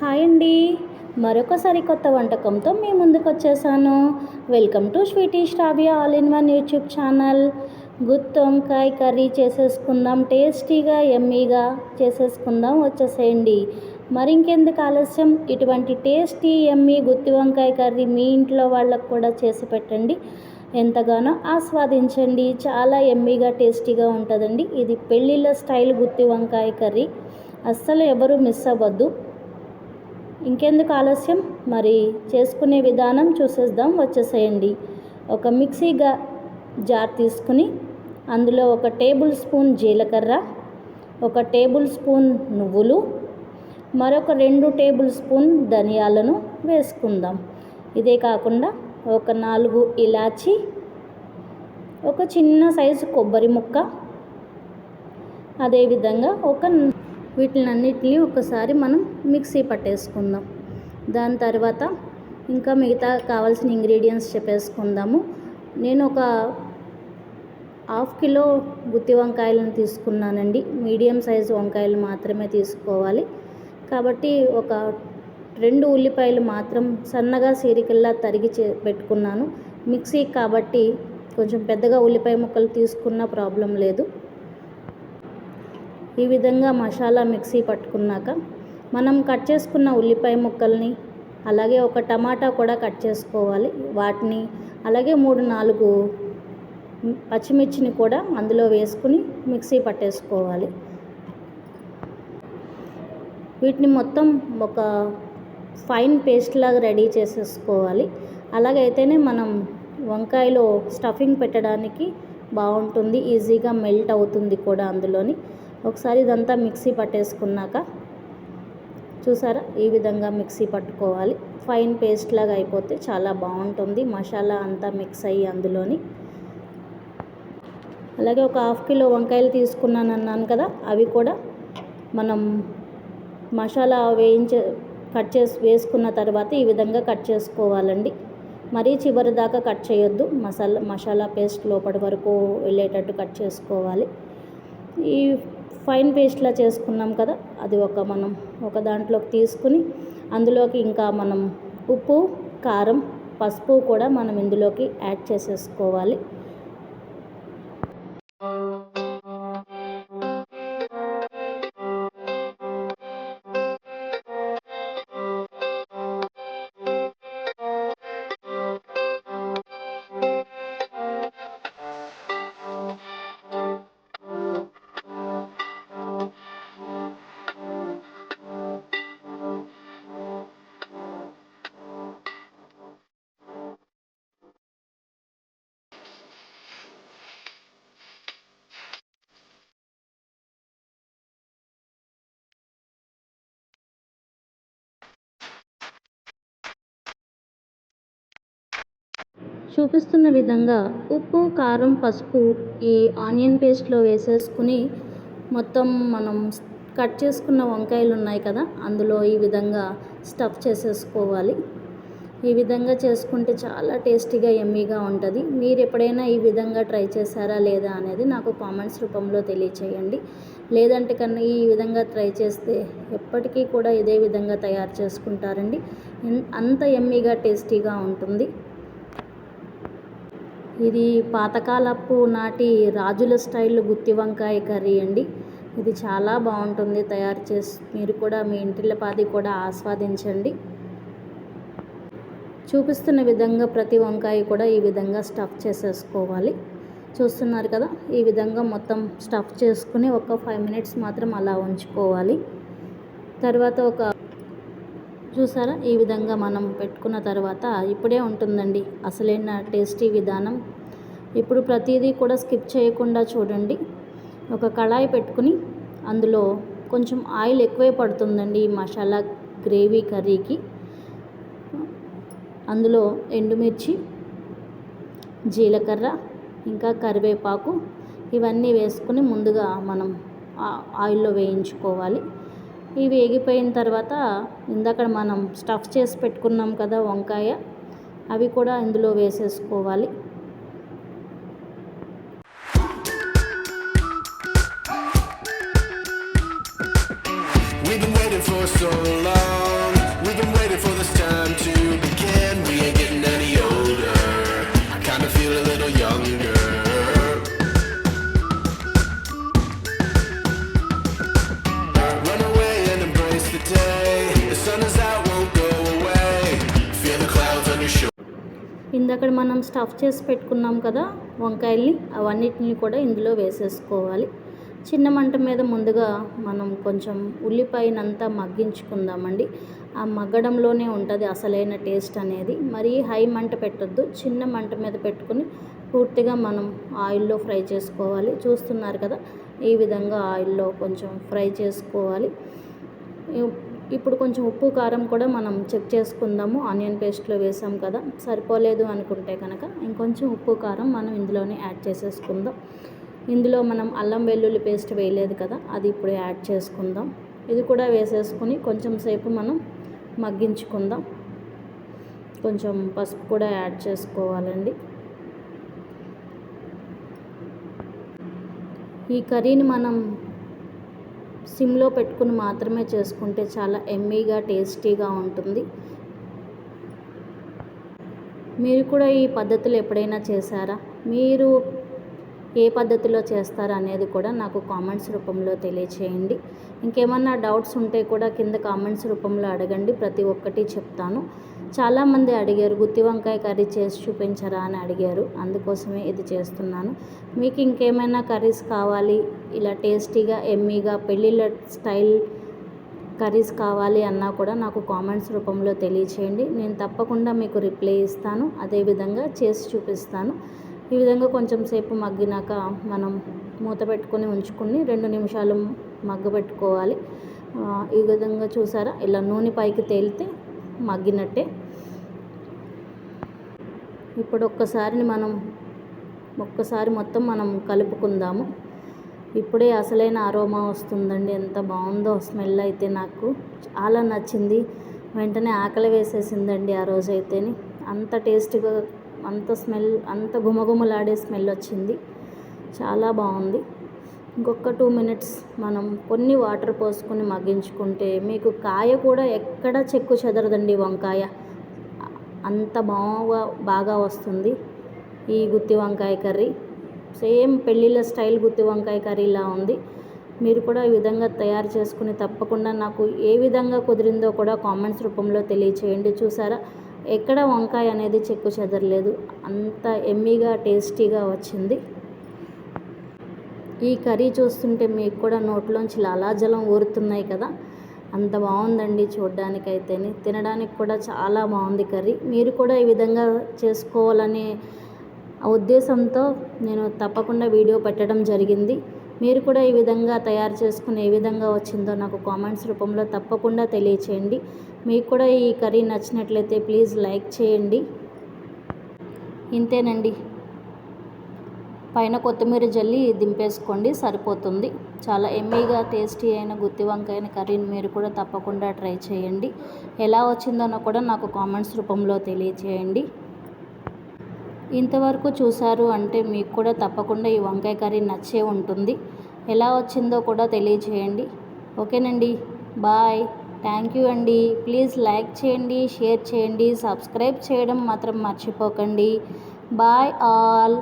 Hi అండి, మరొకసారి కొత్త వంటకంతో మీ ముందుకు వచ్చేసాను. Welcome to Sweety Shravya all in one YouTube channel. గుత్తి వంకాయ కర్రీ చేసేసుకుందాం, టేస్టీగా యమ్మీగా చేసేసుకుందాం. వచ్చేసేయండి. మరి ఇంకెందుకు ఆలస్యం, ఇటువంటి టేస్టీ యమ్మీ గుత్తి వంకాయ కర్రీ మీ ఇంట్లో వాళ్ళకు కూడా చేసి పెట్టండి, ఎంతగానో ఆస్వాదించండి. చాలా యమ్మీగా టేస్టీగా ఉంటుందండి. ఇది పెళ్ళిళ్ళ స్టైల్ గుత్తి వంకాయ కర్రీ, అస్సలు ఎవరు మిస్ అవ్వద్దు. ఇంకెందుకు ఆలస్యం, మరి చేసుకునే విధానం చూసేద్దాం. వచ్చేసేయండి. ఒక మిక్సీ జార్ తీసుకుని అందులో 1 టేబుల్ స్పూన్ జీలకర్ర, 1 టేబుల్ స్పూన్ నువ్వులు, మరొక 2 టేబుల్ స్పూన్ ధనియాలను వేసుకుందాం. ఇదే కాకుండా ఒక 4 ఇలాచి, ఒక చిన్న సైజు కొబ్బరి ముక్క, అదేవిధంగా వీటినన్నిటిని ఒకసారి మనం మిక్సీ పట్టేసుకుందాం. దాని తర్వాత ఇంకా మిగతా కావాల్సిన ఇంగ్రీడియంట్స్ చెప్పేసుకుందాము. నేను ఒక 1/2 కిలో గుత్తి వంకాయలను తీసుకున్నానండి. మీడియం సైజు వంకాయలు మాత్రమే తీసుకోవాలి. కాబట్టి ఒక 2 ఉల్లిపాయలు మాత్రం సన్నగా సీరికల్లా తరిగి పెట్టుకున్నాను. మిక్సీ కాబట్టి కొంచెం పెద్దగా ఉల్లిపాయ ముక్కలు తీసుకున్న ప్రాబ్లం లేదు. ఈ విధంగా మసాలా మిక్సీ పట్టుకున్నాక మనం కట్ చేసుకున్న ఉల్లిపాయ ముక్కల్ని, అలాగే ఒక టమాటా కూడా కట్ చేసుకోవాలి. వాటిని అలాగే 3-4 పచ్చిమిర్చిని కూడా అందులో వేసుకుని మిక్సీ పట్టేసుకోవాలి. వీటిని మొత్తం ఒక ఫైన్ పేస్ట్ లాగా రెడీ చేసేసుకోవాలి. అలాగైతేనే మనం వంకాయలో స్టఫింగ్ పెట్టడానికి బాగుంటుంది, ఈజీగా మెల్ట్ అవుతుంది కూడా అందులోని. ఒకసారి ఇదంతా మిక్సీ పట్టేసుకున్నాక చూసారా, ఈ విధంగా మిక్సీ పట్టుకోవాలి. ఫైన్ పేస్ట్ లాగా అయిపోతే చాలా బాగుంటుంది, మసాలా అంతా మిక్స్ అయ్యి అందులోని. అలాగే ఒక 1/2 కిలో వంకాయలు తీసుకున్నాను అన్నాను కదా, అవి కూడా మనం మసాలా వేసుకున్న తర్వాత ఈ విధంగా కట్ చేసుకోవాలండి. మరీ చివరి దాకా కట్ చేయొద్దు, మసాలా పేస్ట్ లోపటి వరకు వెళ్ళేటట్టు కట్ చేసుకోవాలి. ఈ ఫైన్ పేస్ట్లా చేసుకున్నాం కదా, అది మనం ఒక దాంట్లోకి తీసుకుని అందులోకి ఇంకా మనం ఉప్పు, కారం, పసుపు కూడా మనం ఇందులోకి యాడ్ చేసేసుకోవాలి. చూపిస్తున్న విధంగా ఉప్పు, కారం, పసుపు ఈ ఆనియన్ పేస్ట్లో వేసేసుకుని మొత్తం మనం కట్ చేసుకున్న వంకాయలు ఉన్నాయి కదా, అందులో ఈ విధంగా స్టఫ్ చేసేసుకోవాలి. ఈ విధంగా చేసుకుంటే చాలా టేస్టీగా యమ్మీగా ఉంటుంది. మీరు ఎప్పుడైనా ఈ విధంగా ట్రై చేశారా లేదా అనేది నాకు కామెంట్స్ రూపంలో తెలియచేయండి. లేదంటే కన్నా ఈ విధంగా ట్రై చేస్తే ఎప్పటికీ కూడా ఇదే విధంగా తయారు చేసుకుంటారండి. అంత యమ్మీగా టేస్టీగా ఉంటుంది. ఇది పాతకాలపు నాటి రాజుల స్టైల్ గుత్తి వంకాయ కర్రీ అండి. ఇది చాలా బాగుంటుంది. తయారు చేసి మీరు కూడా మీ ఇంటిల్లపాది కూడా ఆస్వాదించండి. చూపిస్తున్న విధంగా ప్రతి వంకాయ కూడా ఈ విధంగా స్టఫ్ చేసేసుకోవాలి. చూస్తున్నారు కదా, ఈ విధంగా మొత్తం స్టఫ్ చేసుకుని ఒక 5 మినిట్స్ మాత్రం అలా ఉంచుకోవాలి. తర్వాత చూసారా, ఈ విధంగా మనం పెట్టుకున్న తర్వాత ఇప్పుడే ఉంటుందండి అసలైన టేస్టీ విధానం. ఇప్పుడు ప్రతిదీ కూడా స్కిప్ చేయకుండా చూడండి. ఒక కళాయి పెట్టుకుని అందులో కొంచెం ఆయిల్ ఎక్కువే పడుతుందండి ఈ మసాలా గ్రేవీ కర్రీకి. అందులో ఎండుమిర్చి, జీలకర్ర, ఇంకా కరివేపాకు ఇవన్నీ వేసుకుని ముందుగా మనం ఆయిల్లో వేయించుకోవాలి. ఇవి వేగిపోయిన తర్వాత ఇందాక మనం స్టఫ్ చేసి పెట్టుకున్నాం కదా వంకాయ, అవి కూడా ఇందులో వేసేసుకోవాలి. We've been waiting for so long. been waiting for this time to begin. We ain't getting any older. I kinda feel a little younger. Run away and embrace the day. The sun is out, won't go away. Feel the clouds on your shoulders. ఇందాక మనం stuff చేసి పెట్టుకున్నాం కదా వంకాయల్ని, అవన్నిటిని కూడా ఇందులో వేసేసుకోవాలి. చిన్న మంట మీద ముందుగా మనం కొంచెం ఉల్లిపాయనంతా మగ్గించుకుందామండి. ఆ మగ్గడంలోనే ఉంటుంది అసలైన టేస్ట్ అనేది. మరీ హై మంట పెట్టొద్దు, చిన్న మంట మీద పెట్టుకుని పూర్తిగా మనం ఆయిల్లో ఫ్రై చేసుకోవాలి. చూస్తున్నారు కదా, ఈ విధంగా ఆయిల్లో కొంచెం ఫ్రై చేసుకోవాలి. ఇప్పుడు కొంచెం ఉప్పు కారం కూడా మనం చెక్ చేసుకుందాము. ఆనియన్ పేస్ట్లో వేసాం కదా, సరిపోలేదు అనుకుంటే కనుక ఇంకొంచెం ఉప్పు కారం మనం ఇందులోనే యాడ్ చేసేసుకుందాం. ఇందులో మనం అల్లం వెల్లుల్లి పేస్ట్ వేయలేదు కదా, అది ఇప్పుడు యాడ్ చేసుకుందాం. ఇది కూడా వేసేసుకుని కొంచెం సేపు మనం మగ్గించుకుందాం. కొంచెం పసుపు కూడా యాడ్ చేసుకోవాలండి. ఈ కర్రీని మనం సిమ్లో పెట్టుకుని మాత్రమే చేసుకుంటే చాలా ఎమ్మీగా టేస్టీగా ఉంటుంది. మీరు కూడా ఈ పద్ధతులు ఎప్పుడైనా చేశారా? మీరు ఏ పద్ధతిలో చేస్తారు అనేది కూడా నాకు కామెంట్స్ రూపంలో తెలియచేయండి. ఇంకేమన్నా డౌట్స్ ఉంటే కూడా కింద కామెంట్స్ రూపంలో అడగండి, ప్రతి ఒక్కటి చెప్తాను. చాలామంది అడిగారు గుత్తి వంకాయ కర్రీ చేసి చూపించరా అని అడిగారు, అందుకోసమే ఇది చేస్తున్నాను. మీకు ఇంకేమైనా కర్రీస్ కావాలి, ఇలా టేస్టీగా ఎమ్మీగా పెళ్ళిళ్ళ స్టైల్ కర్రీస్ కావాలి అన్నా కూడా నాకు కామెంట్స్ రూపంలో తెలియచేయండి. నేను తప్పకుండా మీకు రిప్లై ఇస్తాను, అదేవిధంగా చేసి చూపిస్తాను. ఈ విధంగా కొంచెం సేపు మగ్గినాక మనం మూత పెట్టుకొని ఉంచుకుని 2 నిమిషాలు మగ్గబెట్టుకోవాలి. ఈ విధంగా చూసారా, ఇలా నూనె పైకి తేలితే మగ్గినట్టే. ఇప్పుడు ఒక్కసారి మొత్తం మనం కలుపుకుందాము. ఇప్పుడే అసలైన అరోమా వస్తుందండి, ఎంత బాగుందో స్మెల్ అయితే నాకు చాలా నచ్చింది. వెంటనే ఆకలి వేసేసిందండి ఆ రోజైతేని. అంత టేస్ట్గా, అంత స్మెల్, అంత గుమగుమలాడే స్మెల్ వచ్చింది, చాలా బాగుంది. ఇంకొక 2 మినిట్స్ మనం కొన్ని వాటర్ పోసుకొని మగ్గించుకుంటే మీకు కాయ కూడా ఎక్కడ చెక్కు చెదరదండి. వంకాయ అంత బాగా వస్తుంది ఈ గుత్తి వంకాయ కర్రీ. సేమ్ పెళ్ళిళ్ళ స్టైల్ గుత్తి వంకాయ కర్రీలా ఉంది. మీరు కూడా ఈ విధంగా తయారు చేసుకుని తప్పకుండా నాకు ఏ విధంగా కుదిరిందో కూడా కామెంట్స్ రూపంలో తెలియచేయండి. చూసారా, ఎక్కడ వంకాయ అనేది చెక్కు చెదరలేదు, అంత ఎమ్మీగా టేస్టీగా వచ్చింది. ఈ కర్రీ చూస్తుంటే మీకు కూడా నోట్లోంచి లాలాజలం ఊరుతున్నాయి కదా, అంత బాగుందండి చూడ్డానికైతేనే. తినడానికి కూడా చాలా బాగుంది కర్రీ. మీరు కూడా ఈ విధంగా చేసుకోవాలనే ఉద్దేశంతో నేను తప్పకుండా వీడియో పెట్టడం జరిగింది. మీరు కూడా ఈ విధంగా తయారు చేసుకుని ఏ విధంగా వచ్చిందో నాకు కామెంట్స్ రూపంలో తప్పకుండా తెలియచేయండి. మీకు కూడా ఈ కర్రీ నచ్చినట్లయితే ప్లీజ్ లైక్ చేయండి. ఇంతేనండి, పైన కొత్తిమీర జల్లి దింపేసుకోండి, సరిపోతుంది. చాలా ఎమ్మీగా టేస్టీ అయిన గుత్తి వంకాయ కర్రీని మీరు కూడా తప్పకుండా ట్రై చేయండి. ఎలా వచ్చిందో కూడా నాకు కామెంట్స్ రూపంలో తెలియచేయండి. ఇంతవరకు చూశారు అంటే మీకు కూడా తప్పకుండా ఈ వంకాయ కర్రీ నచ్చే ఉంటుంది. ఎలా వచ్చిందో కూడా తెలియచేయండి. ఓకేనండి, బాయ్, థ్యాంక్ యూ అండి. ప్లీజ్ లైక్ చేయండి, షేర్ చేయండి, సబ్స్క్రైబ్ చేయడం మాత్రం మర్చిపోకండి. Bye all.